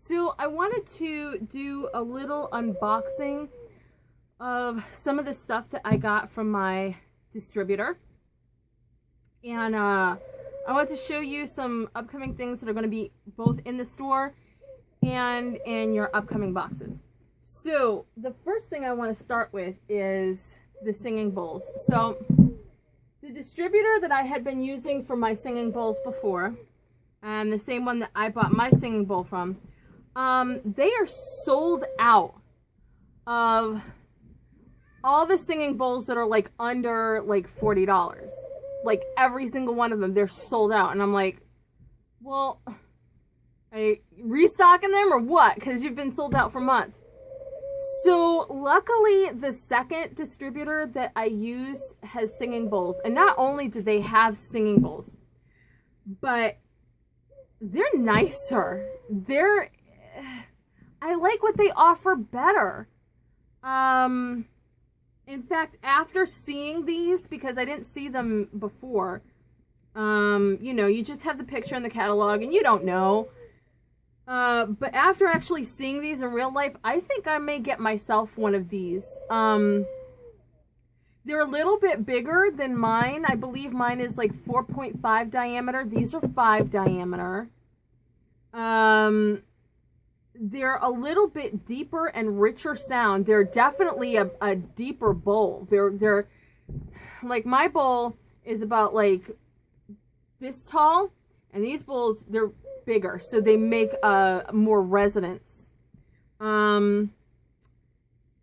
So I wanted to do a little unboxing of some of the stuff that I got from my distributor. And I want to show you some upcoming things that are going to be both in the store and in your upcoming boxes. So the first thing I want to start with is the singing bowls. So the distributor that I had been using for my singing bowls before, and the same one that I bought my singing bowl from, they are sold out of all the singing bowls that are like under like $40. Like every single one of them, they're sold out. And I'm like, well, are you restocking them or what? Because you've been sold out for months. So luckily the second distributor that I use has singing bowls. And not only do they have singing bowls, but they're nicer. I like what they offer better. In fact, after seeing these, because I didn't see them before, you know, you just have the picture in the catalog and you don't know. But after actually seeing these in real life, I think I may get myself one of these. They're a little bit bigger than mine. I believe mine is like 4.5 diameter. These are 5 diameter. They're a little bit deeper and richer sound. They're definitely a deeper bowl. They're like, my bowl is about like this tall, and these bowls, they're bigger, so they make more resonance. The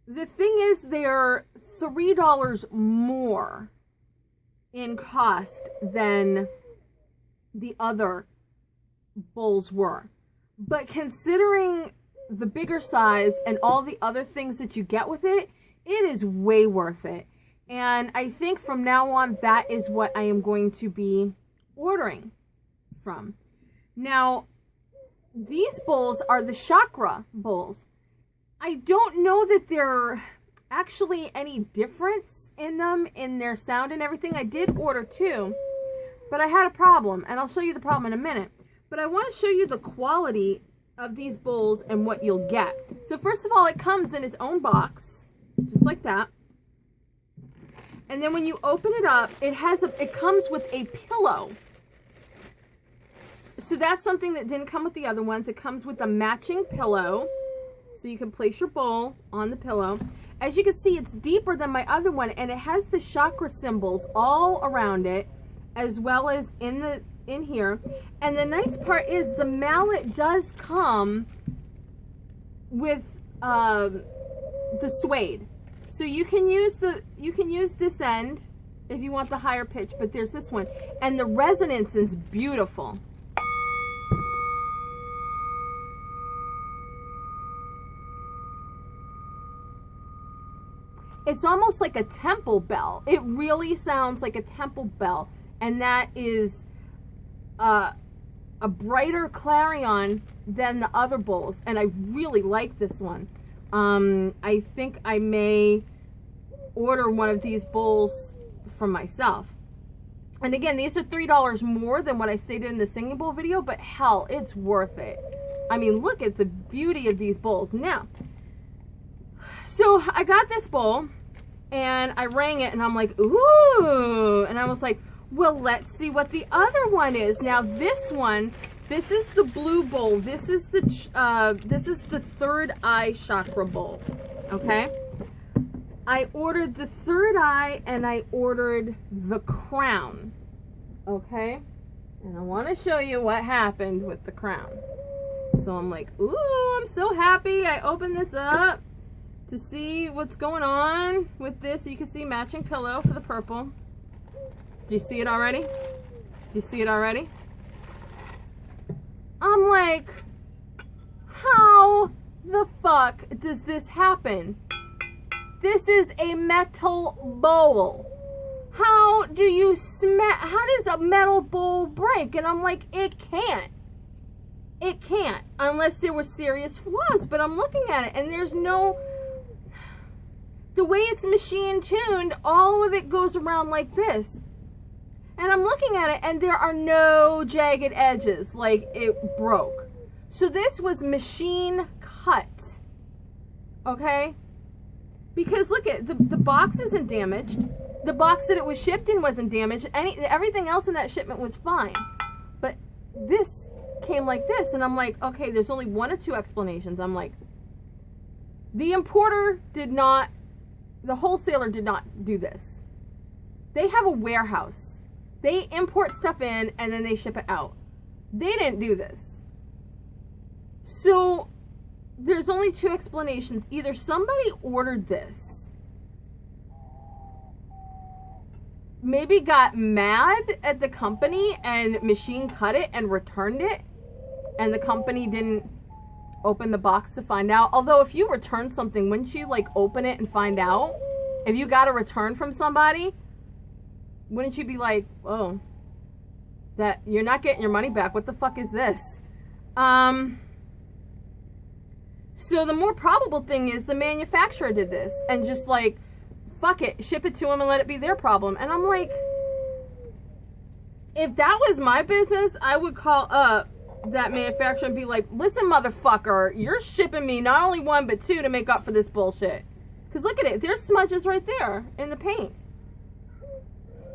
thing is, they're $3 more in cost than the other bowls were. But considering the bigger size and all the other things that you get with it, it is way worth it. And I think from now on, that is what I am going to be ordering from. Now, these bowls are the chakra bowls. I don't know that there actually any difference in them, in their sound and everything. I did order 2, but I had a problem, and I'll show you the problem in a minute. But I want to show you the quality of these bowls and what you'll get. So first of all, it comes in its own box, just like that. And then when you open it up, it comes with a pillow. So that's something that didn't come with the other ones. It comes with a matching pillow, so you can place your bowl on the pillow. As you can see, it's deeper than my other one, and it has the chakra symbols all around it, as well as in here. And the nice part is the mallet does come with the suede, so you can use this end if you want the higher pitch, but there's this one, and the resonance is beautiful. It's almost like a temple bell. It really sounds like a temple bell, and that is a brighter clarion than the other bowls, and I really like this one. I think I may order one of these bowls for myself. And again, these are $3 more than what I stated in the singing bowl video, but hell, it's worth it. I mean, look at the beauty of these bowls. Now, so I got this bowl, and I rang it, and I'm like, ooh, and I was like, well, let's see what the other one is. Now, this one, this is the blue bowl. This is the third eye chakra bowl, okay? I ordered the third eye, and I ordered the crown, okay? And I want to show you what happened with the crown. So I'm like, ooh, I'm so happy. I opened this up to see what's going on with this. You can see matching pillow for the purple. Do you see it already? Do you see it already? I'm like, how the fuck does this happen? This is a metal bowl. How do you how does a metal bowl break? And I'm like, it can't. It can't, unless there were serious flaws. But I'm looking at it, and there's no, the way it's machine tuned, all of it goes around like this. And I'm looking at it, and there are no jagged edges, like it broke. So this was machine cut. Okay? Because look at the box isn't damaged. The box that it was shipped in wasn't damaged. Everything else in that shipment was fine. But this came like this, and I'm like, okay, there's only one or two explanations. I'm like, the importer did not, the wholesaler did not do this. They have a warehouse. They import stuff in and then they ship it out. They didn't do this. So there's only two explanations. Either somebody ordered this, maybe got mad at the company and machine cut it and returned it, and the company didn't open the box to find out. Although if you return something, wouldn't you like open it and find out? If you got a return from somebody, wouldn't you be like, oh, that you're not getting your money back, what the fuck is this? So the more probable thing is the manufacturer did this and just like, fuck it, ship it to them and let it be their problem. And I'm like, if that was my business, I would call up that manufacturer and be like, listen, motherfucker, you're shipping me not only one but two to make up for this bullshit. Because look at it, there's smudges right there in the paint.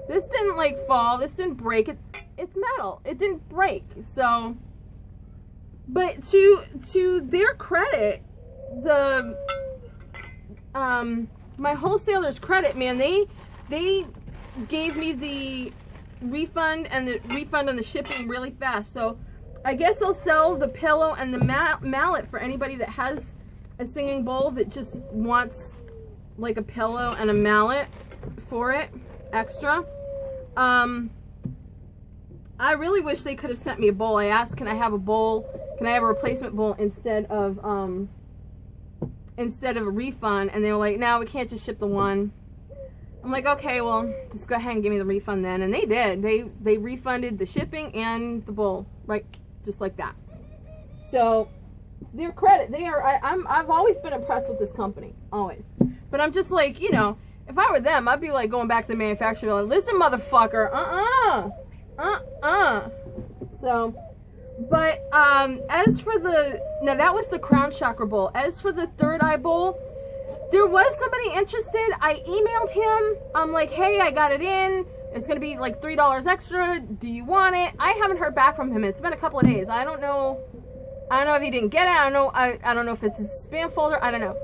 This didn't like fall, this didn't break. It's metal, it didn't break. So, but to their credit, the my wholesaler's credit, man, they gave me the refund and the refund on the shipping really fast. So I guess I'll sell the pillow and the mallet for anybody that has a singing bowl that just wants like a pillow and a mallet for it extra. I really wish they could have sent me a bowl. I asked, can I have a bowl? Can I have a replacement bowl instead of a refund? And they were like, no, we can't just ship the one. I'm like, okay, well, just go ahead and give me the refund then. And they did. They refunded the shipping and the bowl, right, just like that. So, to their credit, they are. I've always been impressed with this company, always. But I'm just like, you know, if I were them, I'd be like going back to the manufacturer, like, listen, motherfucker, So, but as for now that was the crown chakra bowl. As for the third eye bowl, there was somebody interested. I emailed him. I'm like, hey, I got it in. It's gonna be like $3 extra. Do you want it? I haven't heard back from him. It's been a couple of days. I don't know if he didn't get it. I don't know if it's his spam folder. I don't know.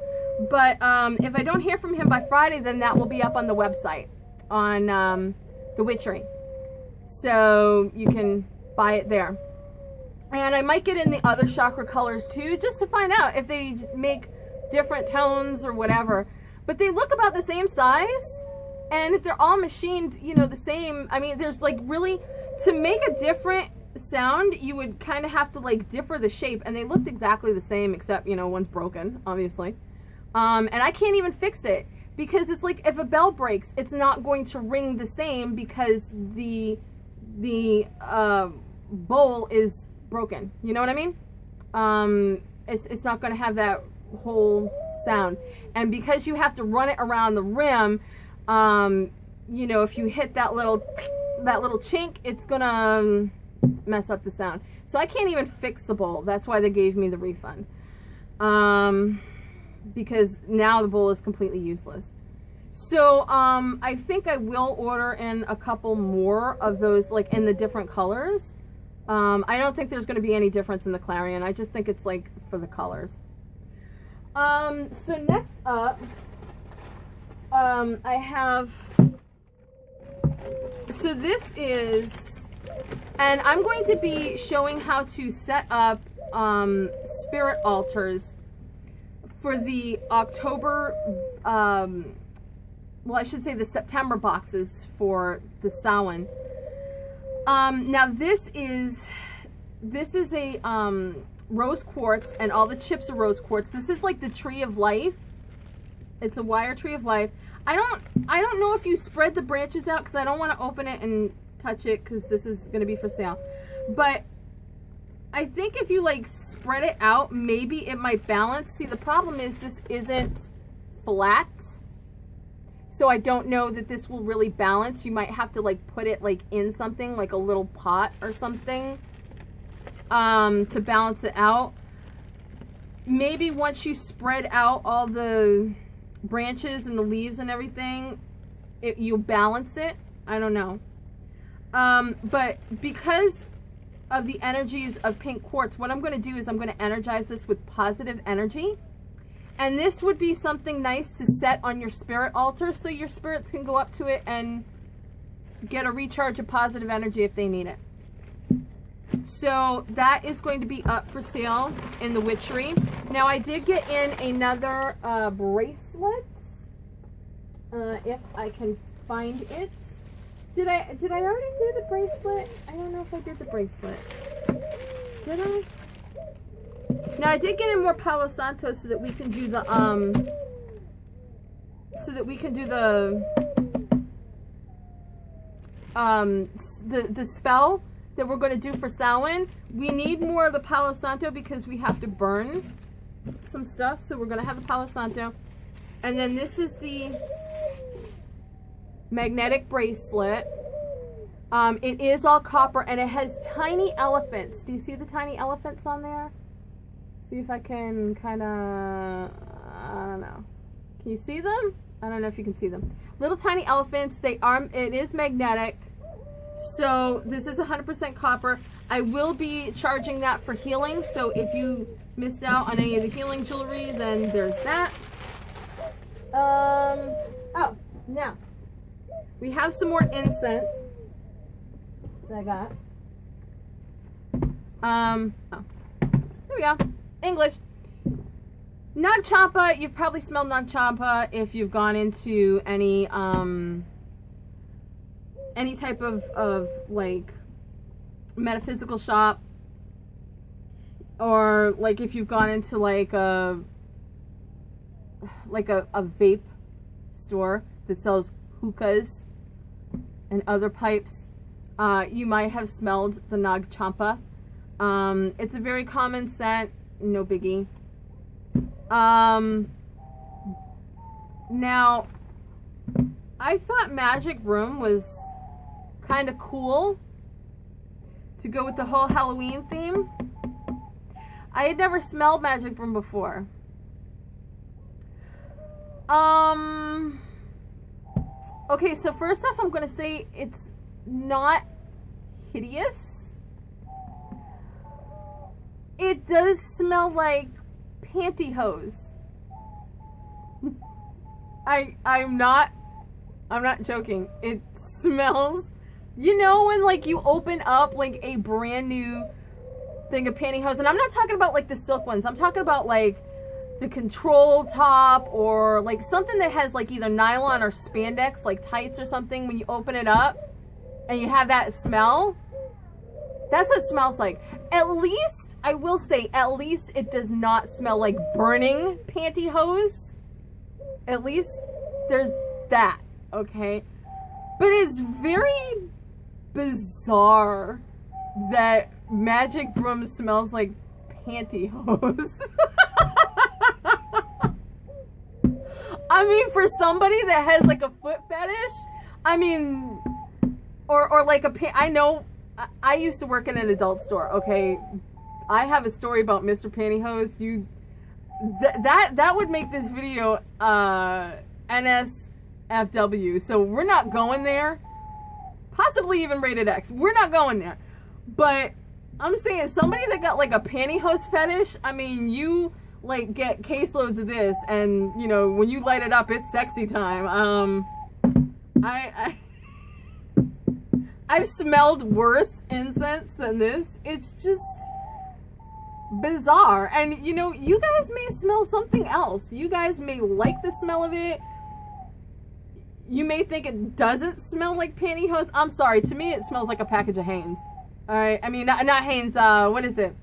But if I don't hear from him by Friday, then that will be up on the website on the Witchery. So you can buy it there. And I might get in the other chakra colors too, just to find out if they make different tones or whatever. But they look about the same size. And if they're all machined, you know, the same, I mean, there's like really, to make a different sound, you would kind of have to like differ the shape. And they looked exactly the same, except, you know, one's broken, obviously. And I can't even fix it. Because it's like, if a bell breaks, it's not going to ring the same because the bowl is broken. You know what I mean? It's not going to have that whole sound. And because you have to run it around the rim, you know, if you hit that little chink, it's going to mess up the sound. So I can't even fix the bowl. That's why they gave me the refund. Because now the bowl is completely useless. So, I think I will order in a couple more of those, like, in the different colors. I don't think there's going to be any difference in the Clarion. I just think it's, like, for the colors. So next up, I have, so this is, and I'm going to be showing how to set up, spirit altars for the October, well, I should say the September boxes for the Samhain. Now this is a rose quartz, and all the chips are rose quartz. This is like the tree of life. It's a wire tree of life. I don't know if you spread the branches out, because I don't want to open it and touch it, because this is going to be for sale. But I think if you like spread it out, maybe it might balance. See, the problem is this isn't flat. So I don't know that this will really balance. You might have to like put it like in something, like a little pot or something. to balance it out. Maybe once you spread out all the branches and the leaves and everything, you'll balance it. I don't know. But because of the energies of pink quartz, what I'm going to do is I'm going to energize this with positive energy. And this would be something nice to set on your spirit altar so your spirits can go up to it and get a recharge of positive energy if they need it. So that is going to be up for sale in the Witchery. Now I did get in another bracelet. If I can find it. Did I already do the bracelet? I don't know if I did the bracelet. Did I? Now I did get in more Palo Santo so that we can do the the spell that we're going to do for Samhain. We need more of the Palo Santo because we have to burn some stuff, so we're going to have the Palo Santo. And then this is the magnetic bracelet. It is all copper and it has tiny elephants. Do you see the tiny elephants on there? See if I can kind of, I don't know. Can you see them? I don't know if you can see them. Little tiny elephants. It is magnetic. So this is 100% copper. I will be charging that for healing. So if you missed out on any of the healing jewelry, then there's that. Oh, now we have some more incense that I got. Oh, there we go. English. Nag Champa. You've probably smelled Nag Champa if you've gone into any type of like metaphysical shop, or like if you've gone into like a vape store that sells hookahs and other pipes. You might have smelled the Nag Champa. It's a very common scent, no biggie. Now I thought Magic Room was kind of cool to go with the whole Halloween theme. I had never smelled Magic Room before. Okay, so first off, I'm going to say it's not hideous. It does smell like pantyhose. I'm not joking. It smells, you know, when like you open up like a brand new thing of pantyhose, and I'm not talking about like the silk ones. I'm talking about like the control top, or like something that has like either nylon or spandex, like tights or something. When you open it up and you have that smell, that's what it smells like. At least, I will say, at least it does not smell like burning pantyhose. At least there's that, okay? But it's very bizarre that Magic Room smells like pantyhose. I mean, for somebody that has like a foot fetish, I mean, or like I know, I used to work in an adult store, okay? I have a story about Mr. Pantyhose. That would make this video NSFW. So we're not going there. Possibly even rated X. We're not going there. But I'm saying somebody that got like a pantyhose fetish, I mean, you like get caseloads of this, and you know, when you light it up, it's sexy time. I've smelled worse incense than this. It's just bizarre. And you know, you guys may smell something else. You guys may like the smell of it. You may think it doesn't smell like pantyhose. I'm sorry, to me it smells like a package of Hanes. Alright, I mean, not Hanes, what is it?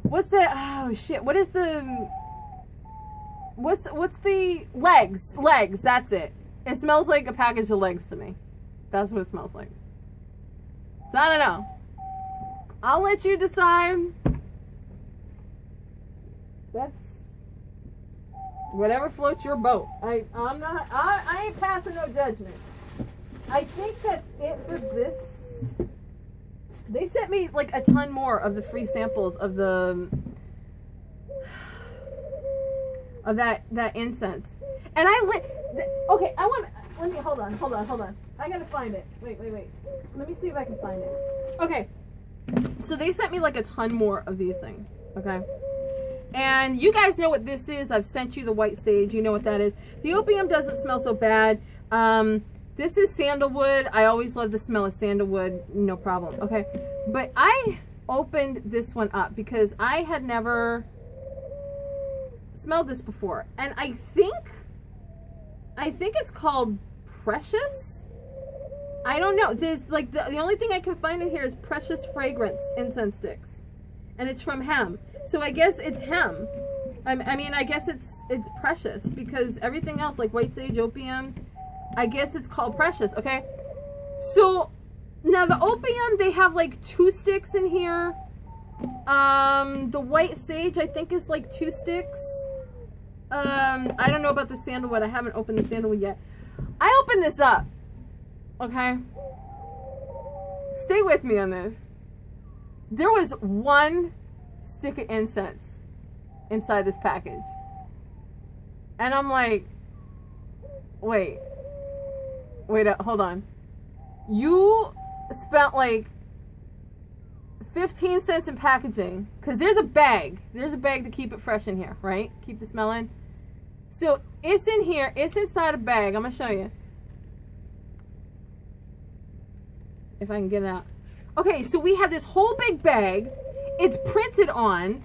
What's the, oh shit, what is the, what's the, legs, that's it. It smells like a package of legs to me. That's what it smells like. So I don't know. I'll let you decide. That's whatever floats your boat. I ain't passing no judgment. I think that's it for They sent me like a ton more of the free samples of that incense. And okay, let me, hold on. I gotta find it. Wait. Let me see if I can find it. Okay. So they sent me like a ton more of these things. Okay. And you guys know what this is. I've sent you the white sage. You know what that is. The opium doesn't smell so bad. This is sandalwood. I always love the smell of sandalwood. No problem. Okay. But I opened this one up because I had never smelled this before. And I think it's called Precious. I don't know. There's like the only thing I can find in here is Precious Fragrance incense sticks. And it's from Hem. So I guess it's Hem. I mean, I guess it's Precious because everything else like white sage, opium, I guess it's called Precious, okay? So now the opium, they have like 2 sticks in here. The white sage I think is like 2 sticks. I don't know about the sandalwood. I haven't opened the sandalwood yet. I opened this up. Okay? Stay with me on this. There was 1 stick of incense inside this package. And I'm like, wait, hold on. You spent like 15 cents in packaging, because there's a bag to keep it fresh in here, right? Keep the smell in. So it's in here, it's inside a bag. I'm gonna show you if I can get it out. Okay, so we have this whole big bag. It's printed on.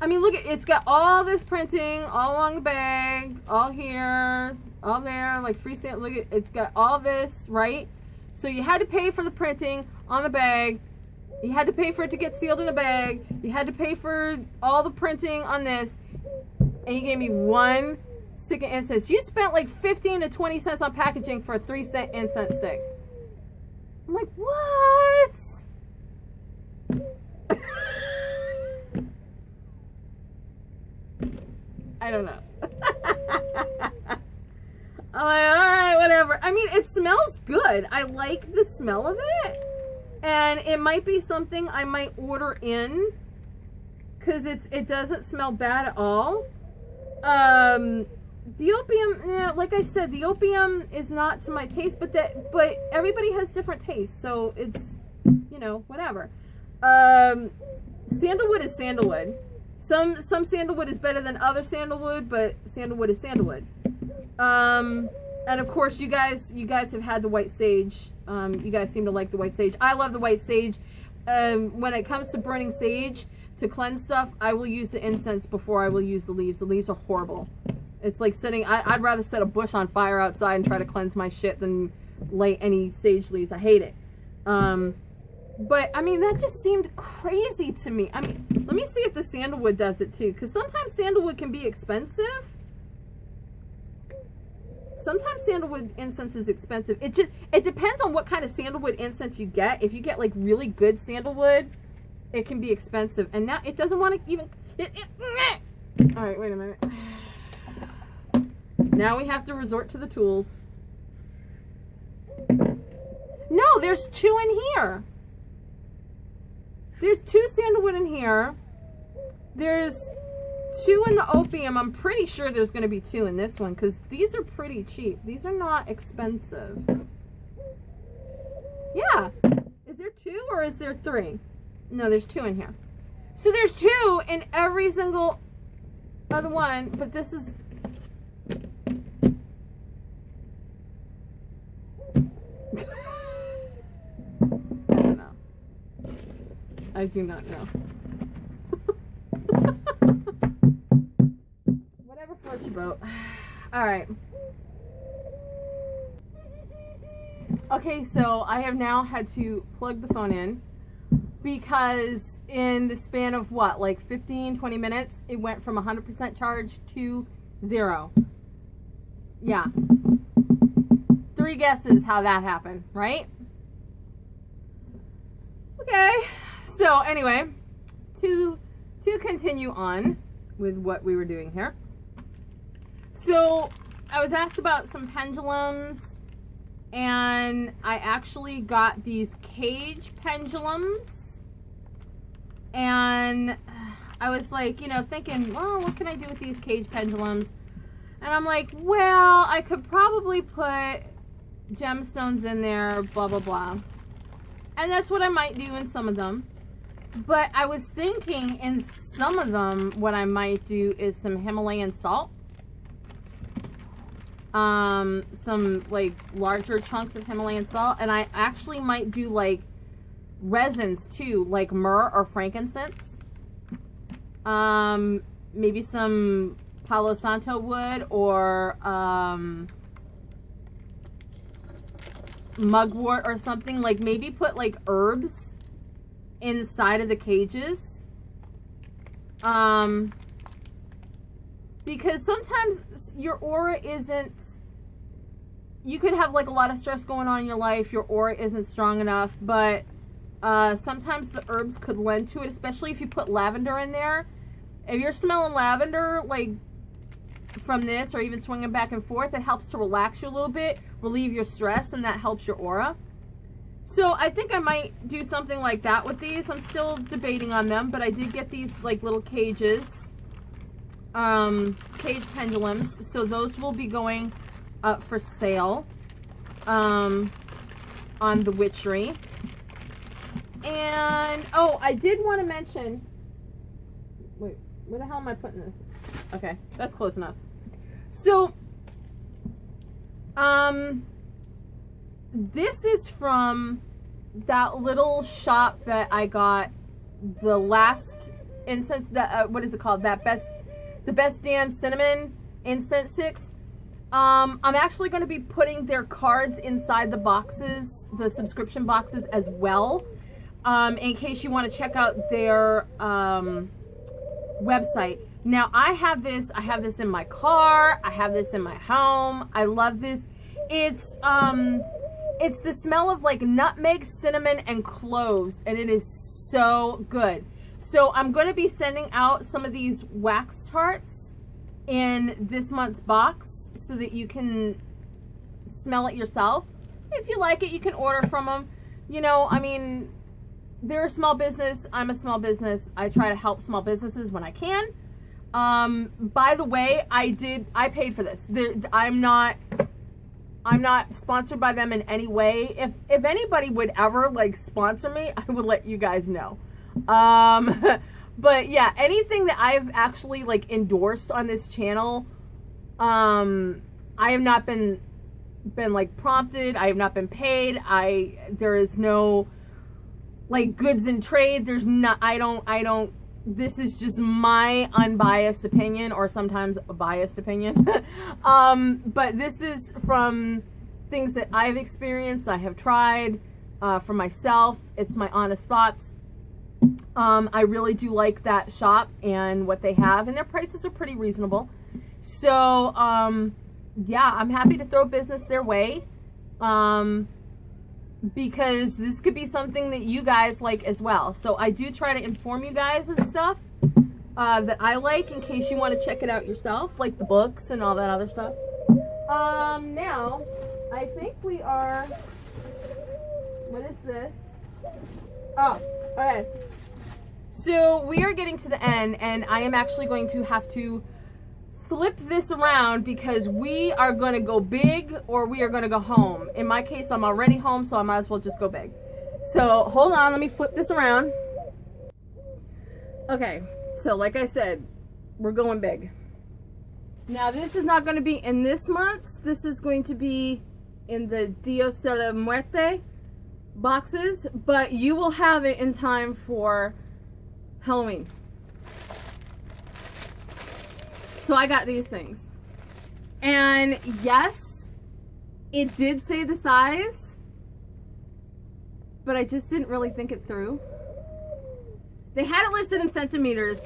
I mean, look, it's got all this printing all along the bag, all here, all there, like free stamp. Look, it's got all this, right? So you had to pay for the printing on the bag. You had to pay for it to get sealed in a bag. You had to pay for all the printing on this. And you gave me 1 stick of incense. You spent like 15 to 20 cents on packaging for a 3-cent incense stick. I'm like, what? I don't know. I'm like, alright, whatever. I mean, it smells good. I like the smell of it. And it might be something I might order in, because it doesn't smell bad at all. The opium, yeah, like I said, the opium is not to my taste, but everybody has different tastes, so it's, you know, whatever. Sandalwood is sandalwood. Some sandalwood is better than other sandalwood, but sandalwood is sandalwood. And of course, you guys have had the white sage. You guys seem to like the white sage. I love the white sage. When it comes to burning sage to cleanse stuff, I will use the incense before I will use the leaves. The leaves are horrible. It's like I'd rather set a bush on fire outside and try to cleanse my shit than light any sage leaves. I hate it. But I mean, that just seemed crazy to me. I mean, let me see if the sandalwood does it too, because sometimes sandalwood can be expensive. Sometimes sandalwood incense is expensive. It depends on what kind of sandalwood incense you get. If you get like really good sandalwood, it can be expensive. And now it doesn't want to even. All right, wait a minute. Now we have to resort to the tools. No, there's 2 in here. There's 2 sandalwood in here. There's 2 in the opium. I'm pretty sure there's going to be 2 in this one, because these are pretty cheap. These are not expensive. Yeah. Is there 2 or is there 3? No, there's 2 in here. So there's 2 in every single other one, but this is... I don't know. I do not know. Whatever floats your boat. Alright. Okay, so I have now had to plug the phone in, because in the span of what, like 15-20 minutes, it went from 100% charge to 0. Yeah. 3 guesses how that happened, right? Okay. So anyway, to continue on with what we were doing here. So I was asked about some pendulums, and I actually got these cage pendulums. And I was like, you know, thinking, well, what can I do with these cage pendulums? And I'm like, well, I could probably put gemstones in there, blah, blah, blah. And that's what I might do in some of them. But I was thinking in some of them, what I might do is some Himalayan salt. Some like larger chunks of Himalayan salt. And I actually might do like resins too, like myrrh or frankincense. Maybe some Palo Santo wood or mugwort or something. Like maybe put like herbs inside of the cages, because sometimes your aura isn't, you could have like a lot of stress going on in your life, your aura isn't strong enough, but sometimes the herbs could lend to it, especially if you put lavender in there. If you're smelling lavender like from this, or even swinging back and forth, it helps to relax you a little bit, relieve your stress, and that helps your aura. So I think I might do something like that with these. I'm still debating on them, but I did get these like little cages, cage pendulums. So those will be going up for sale on the Witchery. And, oh, I did want to mention, wait, where the hell am I putting this? Okay, that's close enough. So, this is from that little shop that I got the last incense, that what is it called? The Best Damn Cinnamon incense sticks. I'm actually going to be putting their cards inside the boxes, the subscription boxes as well, in case you want to check out their website. Now I have this in my car, I have this in my home. I love this. It's the smell of like nutmeg, cinnamon, and cloves, and it is so good. So I'm going to be sending out some of these wax tarts in this month's box so that you can smell it yourself. If you like it, you can order from them. You know, I mean, they're a small business. I'm a small business. I try to help small businesses when I can. By the way, I paid for this. I'm not sponsored by them in any way. If anybody would ever like sponsor me, I would let you guys know. But yeah, anything that I've actually like endorsed on this channel, I have not been like prompted. I have not been paid. There is no like goods in trade. There's not, I don't, this is just my unbiased opinion, or sometimes a biased opinion. But this is from things that I've experienced, I have tried, for myself. It's my honest thoughts. I really do like that shop and what they have, and their prices are pretty reasonable. So, yeah, I'm happy to throw business their way, because this could be something that you guys like as well. So I do try to inform you guys of stuff that I like, in case you want to check it out yourself, like the books and all that other stuff. Now, I think we are, what is this? Oh, okay. So we are getting to the end, and I am actually going to have to flip this around, because we are going to go big or we are going to go home. In my case, I'm already home, so I might as well just go big. So hold on, let me flip this around. Okay, so like I said, we're going big. Now this is not going to be in this month's, this is going to be in the Dios de la Muerte boxes, but you will have it in time for Halloween. So I got these things, and yes, it did say the size, but I just didn't really think it through. They had it listed in centimeters,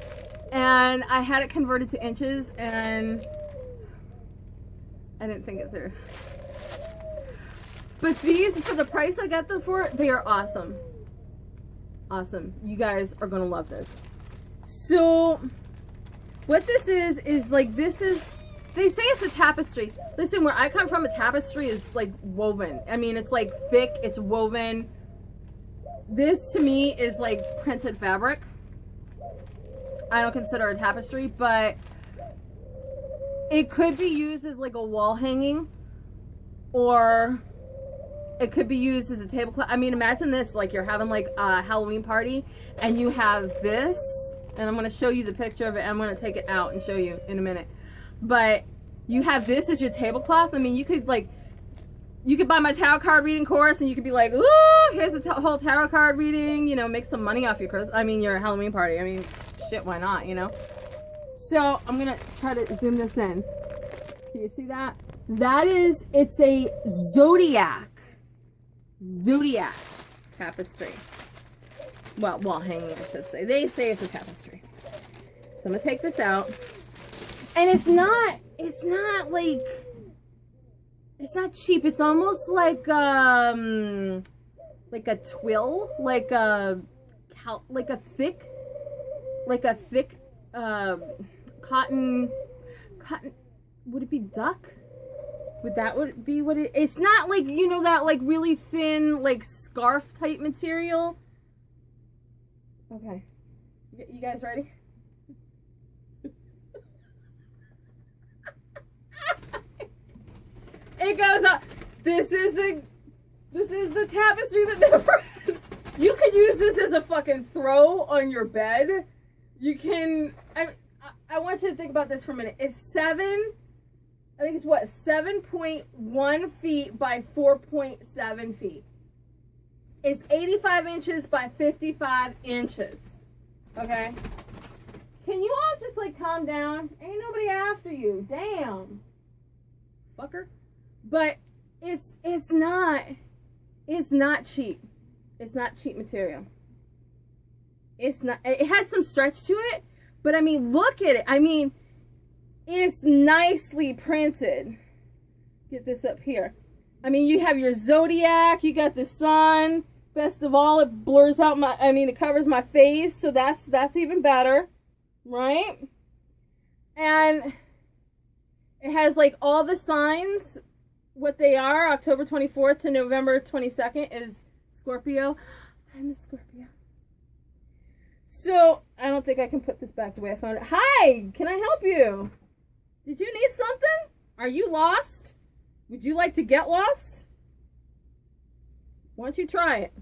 and I had it converted to inches, and I didn't think it through. But these, for the price I got them for, they are awesome. Awesome. You guys are gonna love this. So what this is like, this is, they say it's a tapestry. Listen, where I come from, a tapestry is like woven. I mean, it's like thick, it's woven. This to me is like printed fabric. I don't consider a tapestry, but it could be used as like a wall hanging, or it could be used as a tablecloth. I mean, imagine this, like you're having like a Halloween party and you have this, and I'm going to show you the picture of it. I'm going to take it out and show you in a minute. But you have this as your tablecloth. I mean, you could buy my tarot card reading course and you could be like, ooh, here's a whole tarot card reading, you know, make some money off your your Halloween party. I mean, shit, why not, you know? So I'm going to try to zoom this in. Can you see that? It's a zodiac tapestry. Well, wall hanging, I should say. They say it's a tapestry. So I'm going to take this out. And it's not cheap. It's almost like a twill, like a thick cotton, would it be duck? Would be what it's not like, you know, that like really thin, like scarf type material. Okay. You guys ready? It goes up. This is the tapestry that never ends. You could use this as a fucking throw on your bed. You can, I want you to think about this for a minute. It's 7.1 feet by 4.7 feet. It's 85 inches by 55 inches. Okay? Can you all just like calm down? Ain't nobody after you. Damn. Fucker. But it's not cheap. It's not cheap material. It's not, it has some stretch to it, but I mean, look at it. I mean, it's nicely printed. Get this up here. I mean, you have your zodiac, you got the sun. Best of all, it blurs out it covers my face, so that's even better, right? And it has like all the signs, what they are. October 24th to November 22nd is Scorpio. I'm a Scorpio. So, I don't think I can put this back the way I found it. Hi! Can I help you? Did you need something? Are you lost? Would you like to get lost? Why don't you try it?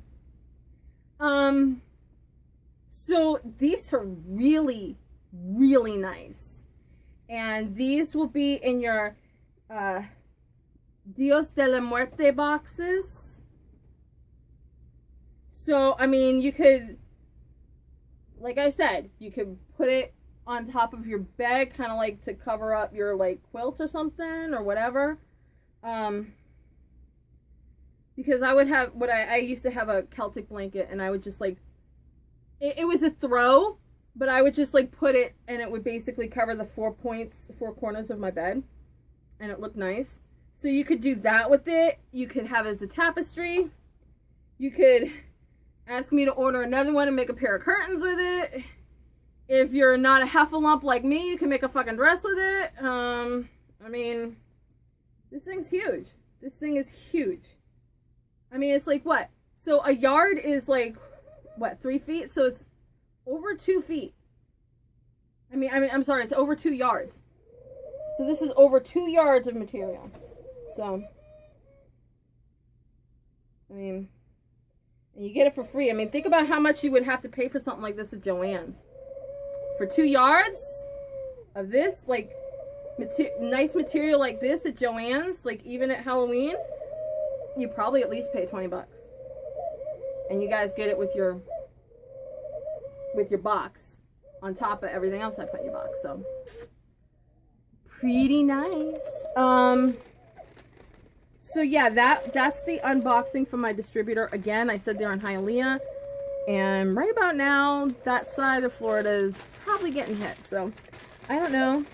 So these are really, really nice. And these will be in your Dios de la Muerte boxes. So, I mean, you could, like I said, you could put it on top of your bed, kind of like to cover up your like quilt or something or whatever. Because I would have I used to have a Celtic blanket, and I would just like it was a throw, but I would just like put it, and it would basically cover the 4 corners of my bed, and it looked nice. So you could do that with it. You could have it as a tapestry. You could ask me to order another one and make a pair of curtains with it. If you're not a heffalump like me, you can make a fucking dress with it. I mean, this thing's huge. This thing is huge. I mean, it's like what? So a yard is like, what, 3 feet? So it's over 2 feet. I'm sorry, it's over 2 yards. So this is over 2 yards of material. So, I mean, and you get it for free. I mean, think about how much you would have to pay for something like this at Joann's. For 2 yards of this, like, nice material like this at Joann's, like even at Halloween, you probably at least pay 20 bucks. And you guys get it with your box on top of everything else I put in your box. So, pretty nice. So yeah, that's the unboxing from my distributor. Again, I said they're on Hialeah, and right about now, that side of Florida is probably getting hit. So, I don't know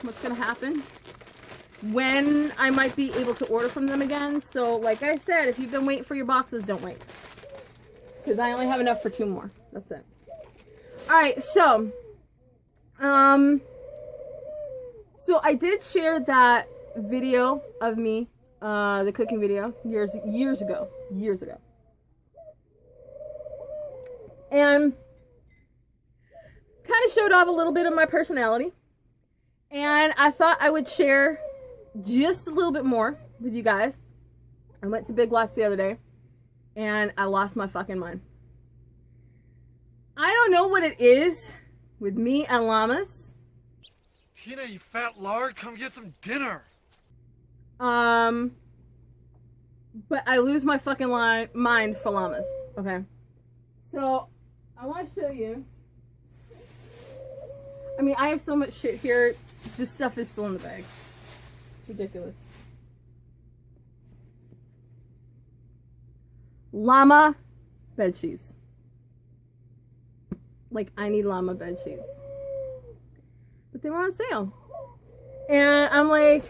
what's gonna happen, when I might be able to order from them again. So, like I said, if you've been waiting for your boxes, don't wait, because I only have enough for 2 more. That's it. Alright, so, so I did share that video of me, the cooking video, years ago. And kind of showed off a little bit of my personality. And I thought I would share just a little bit more with you guys. I went to Big Lots the other day, and I lost my fucking mind. I don't know what it is with me and llamas. Tina, you fat lard, come get some dinner. But I lose my fucking mind for llamas. Okay. So, I want to show you. I mean, I have so much shit here. This stuff is still in the bag. It's ridiculous. Llama bed sheets. Like, I need llama bed sheets. But they were on sale. And I'm like,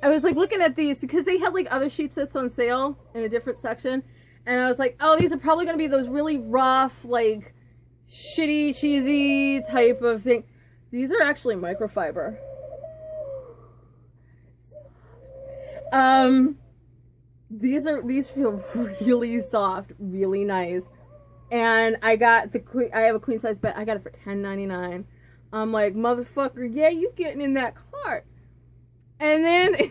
I was like looking at these because they had like other sheet sets on sale in a different section. And I was like, oh, these are probably going to be those really rough, like, shitty, cheesy type of thing. These are actually microfiber. These feel really soft, really nice. And I got I have a queen size bed. I got it for $10.99. I'm like, motherfucker, yeah, you getting in that cart. And then in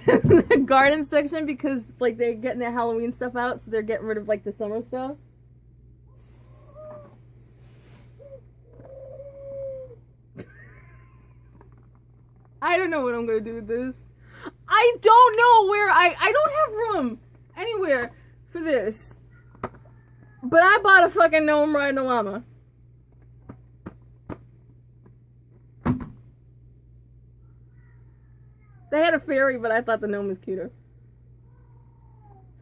the garden section, because like they're getting their Halloween stuff out, so they're getting rid of like the summer stuff. I don't know what I'm gonna do with this. I don't know where I don't have room anywhere for this. But I bought a fucking gnome riding a llama. They had a fairy, but I thought the gnome was cuter.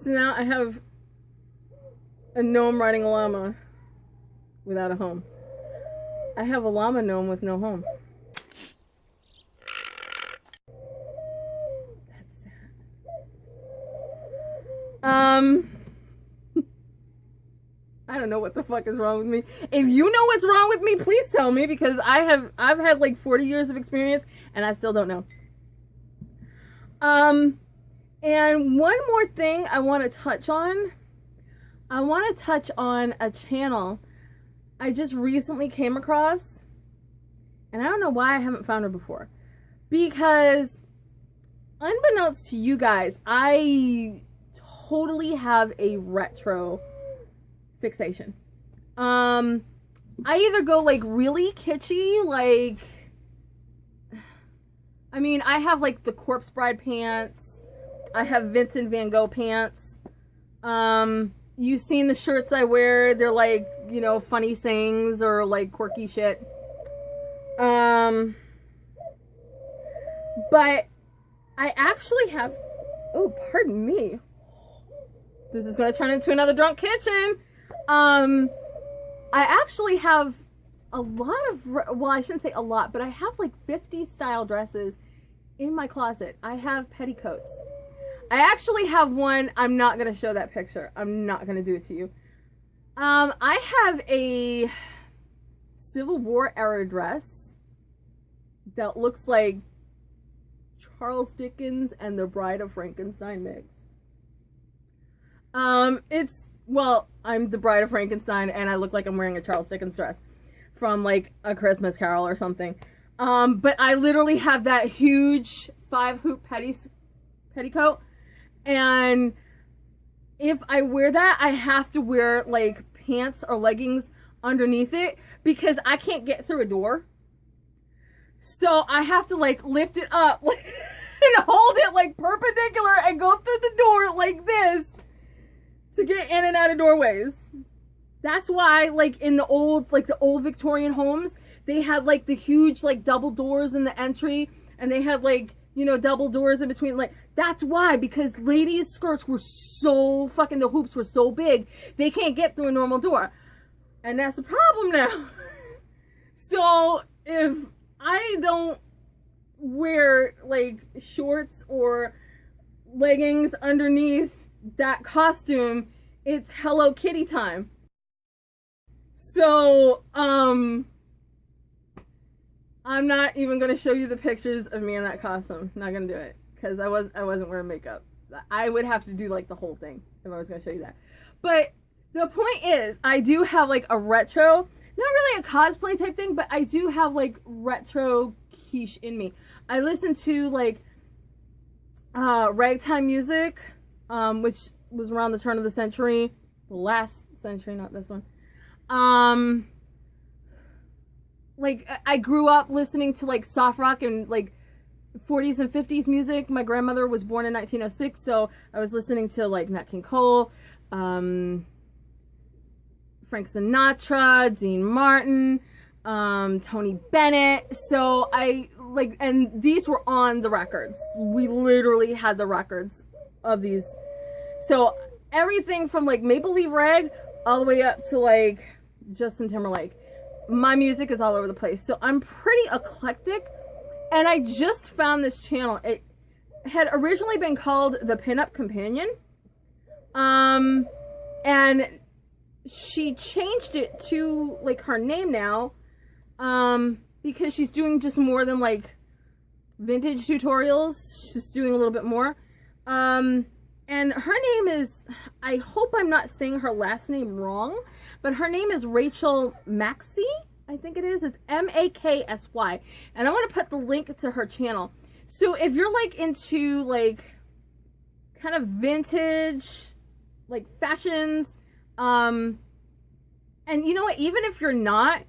So now I have a gnome riding a llama without a home. I have a llama gnome with no home. That's sad. I don't know what the fuck is wrong with me. If you know what's wrong with me, please tell me, because I've had like 40 years of experience and I still don't know. And one more thing I want to touch on. I want to touch on a channel I just recently came across. And I don't know why I haven't found her before. Because unbeknownst to you guys, I totally have a retro fixation. I either go like really kitschy, like, I mean, I have like the Corpse Bride pants. I have Vincent Van Gogh pants. You've seen the shirts I wear. They're like, you know, funny sayings or like quirky shit. But I actually have, oh, pardon me. This is going to turn into another drunk kitchen. I actually have a lot of, well, I shouldn't say a lot, but I have like 50 style dresses in my closet. I have petticoats. I actually have one. I'm not going to show that picture. I'm not going to do it to you. I have a Civil War era dress that looks like Charles Dickens and the Bride of Frankenstein mix. Well, I'm the Bride of Frankenstein and I look like I'm wearing a Charles Dickens dress from like A Christmas Carol or something. But I literally have that huge 5-hoop petticoat, and if I wear that, I have to wear like pants or leggings underneath it because I can't get through a door. So I have to like lift it up and hold it like perpendicular and go through the door like this to get in and out of doorways. That's why, like, in the old Victorian homes, they had, like, the huge, like, double doors in the entry, and they had, like, you know, double doors in between, like, that's why, because ladies' skirts were so fucking, the hoops were so big, they can't get through a normal door. And that's the problem now. So, if I don't wear, like, shorts or leggings underneath that costume, it's Hello Kitty time. So, I'm not even going to show you the pictures of me in that costume. Not going to do it. Because I wasn't wearing makeup. I would have to do, like, the whole thing if I was going to show you that. But the point is, I do have, like, a retro really a cosplay type thing, but I do have like retro quiche in me. I listen to like ragtime music, which was around the turn of the century, the last century, not this one. Like I grew up listening to like soft rock and like 40s and 50s music. My grandmother was born in 1906, so I was listening to like Nat King Cole, Frank Sinatra, Dean Martin, Tony Bennett. So I like, and these were on the records. We literally had the records of these. So everything from like Maple Leaf Rag all the way up to like Justin Timberlake. My music is all over the place. So I'm pretty eclectic. And I just found this channel. It had originally been called The Pinup Companion. And she changed it to like her name now. Because she's doing just more than like vintage tutorials. She's doing a little bit more. And her name is, I hope I'm not saying her last name wrong, but her name is Rachel Maksy, I think it is. It's M-A-K-S-Y. And I want to put the link to her channel. So if you're like into like kind of vintage, like fashions, and you know what, even if you're not,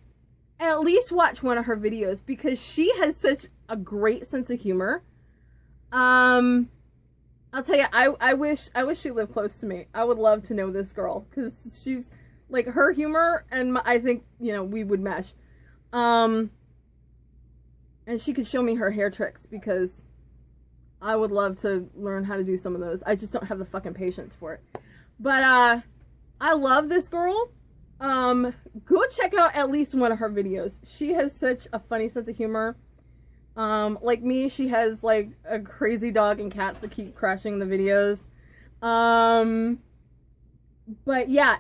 at least watch one of her videos because she has such a great sense of humor. I'll tell you, I wish she lived close to me. I would love to know this girl because she's like, her humor and I think, you know, we would mesh. And she could show me her hair tricks because I would love to learn how to do some of those. I just don't have the fucking patience for it. But I love this girl. Go check out at least one of her videos. She has such a funny sense of humor. Like me, she has like a crazy dog and cats that keep crashing the videos. But yeah,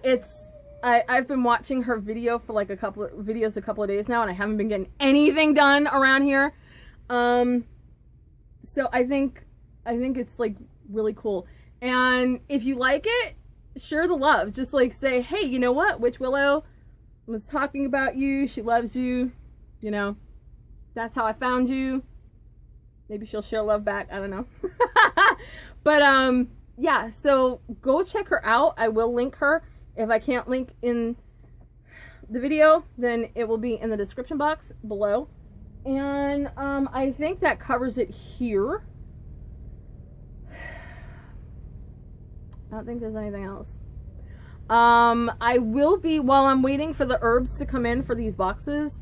I've been watching her video for like a couple of days now, and I haven't been getting anything done around here. So I think it's like really cool. And if you like it, share the love. Just like say, hey, you know what? Witch Willow was talking about you. She loves you. You know, that's how I found you. Maybe she'll share love back. I don't know. But yeah, so go check her out. I will link her. If I can't link in the video, then it will be in the description box below. And I think that covers it here. I don't think there's anything else. I will be, while I'm waiting for the herbs to come in for these boxes,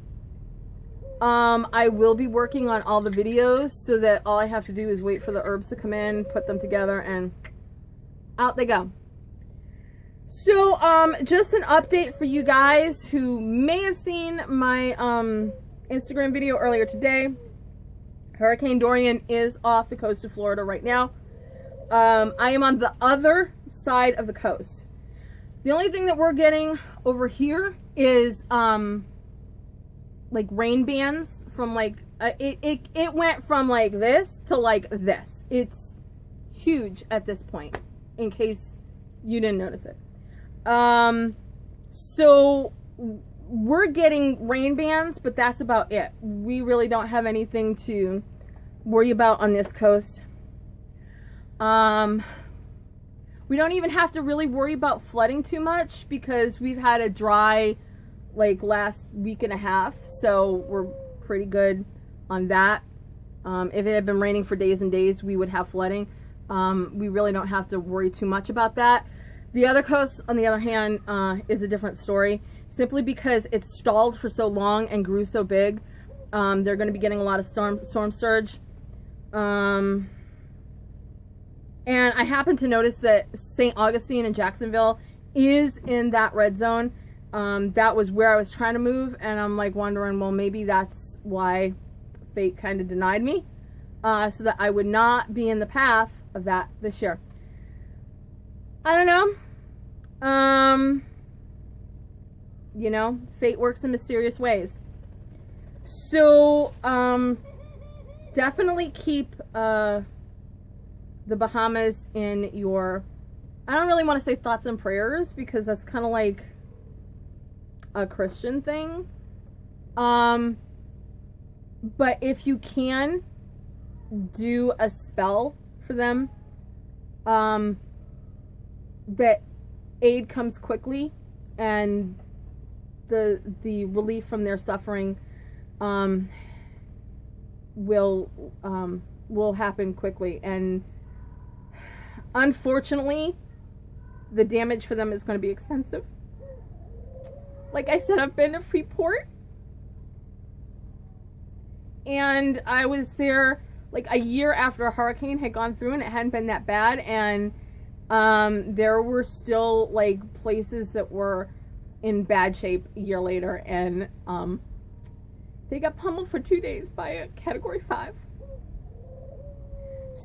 I will be working on all the videos so that all I have to do is wait for the herbs to come in, put them together, and out they go. So, just an update for you guys who may have seen my Instagram video earlier today. Hurricane Dorian is off the coast of Florida right now. I am on the other side of the coast. The only thing that we're getting over here is like rain bands from like it went from like this to like this. It's huge at this point, in case you didn't notice it. So we're getting rain bands, but that's about it. We really don't have anything to worry about on this coast. We don't even have to really worry about flooding too much because we've had a dry like last week and a half, so we're pretty good on that. If it had been raining for days and days, we would have flooding. We really don't have to worry too much about that. The other coast, on the other hand, is a different story, simply because it's stalled for so long and grew so big. They're going to be getting a lot of storm surge. And I happen to notice that St. Augustine and Jacksonville is in that red zone. That was where I was trying to move, and I'm like wondering, well, maybe that's why fate kind of denied me, so that I would not be in the path of that this year. I don't know. You know, fate works in mysterious ways. So, definitely keep the Bahamas in your, I don't really want to say thoughts and prayers, because that's kind of like, a Christian thing. But if you can do a spell for them, that aid comes quickly and the relief from their suffering will happen quickly. And unfortunately, the damage for them is going to be extensive. Like I said, I've been to Freeport, and I was there like a year after a hurricane had gone through, and it hadn't been that bad, and there were still like places that were in bad shape a year later, and they got pummeled for 2 days by a Category 5.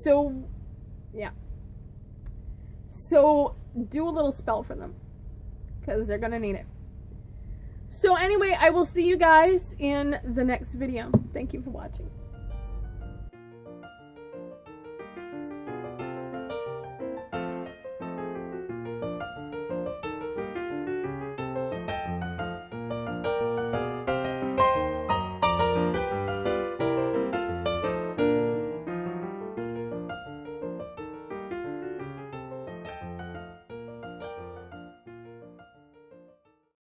So, yeah. So, do a little spell for them, because they're gonna need it. So anyway, I will see you guys in the next video. Thank you for watching.